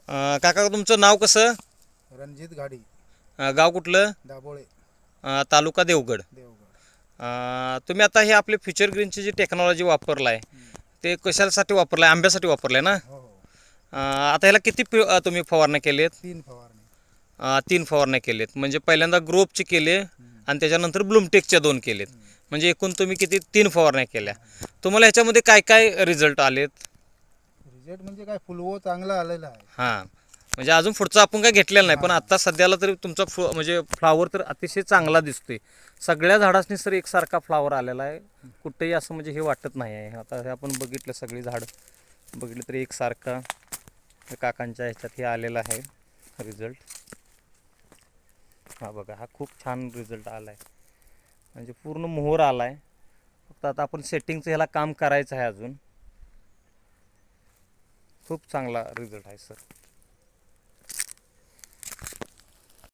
काका तुमचं नाव कसं? रणजित गाडी, गाव कुठलं? दाबोळे, तालुका देवगड. तुम्ही आता हे आपले फ्युचर ग्रीनची जी टेक्नॉलॉजी वापरला आहे ते कशासाठी वापरलं आहे? आंब्यासाठी वापरलं आहे ना? हो हो. आता ह्याला किती तुम्ही फवारण्या केलेत? 3 फवारणी. 3 फवारण्या केलेत. म्हणजे पहिल्यांदा ग्रोपचे केले आणि त्याच्यानंतर ब्लूमटेकच्या 2 केलेत. म्हणजे एकूण तुम्ही किती 3 फवारण्या केल्या. तुम्हाला ह्याच्यामध्ये काय काय रिझल्ट आलेत? रिझल्ट म्हणजे काय, फुलवो चांगला आलेला आहे. हां, म्हणजे अजून पुढचं आपण काय घेतलेलं नाही, पण आता सध्याला तरी तुमचा म्हणजे फ्लावर तर अतिशय चांगला दिसतोय. सगळ्या झाडांनी सर एकसारखा फ्लावर आलेला आहे. कुठेही असं म्हणजे हे वाटत नाही आहे. आता हे आपण बघितलं सगळी झाडं बघितलं तरी एकसारखा काकांच्या ह्याच्यात हे आलेला आहे रिझल्ट. हा बघा, हा खूप छान रिझल्ट आला आहे. म्हणजे पूर्ण मोहर आला आहे. फक्त आता आपण सेटिंगचं ह्याला काम करायचं आहे अजून. खूप चांगला रिझल्ट आहे सर.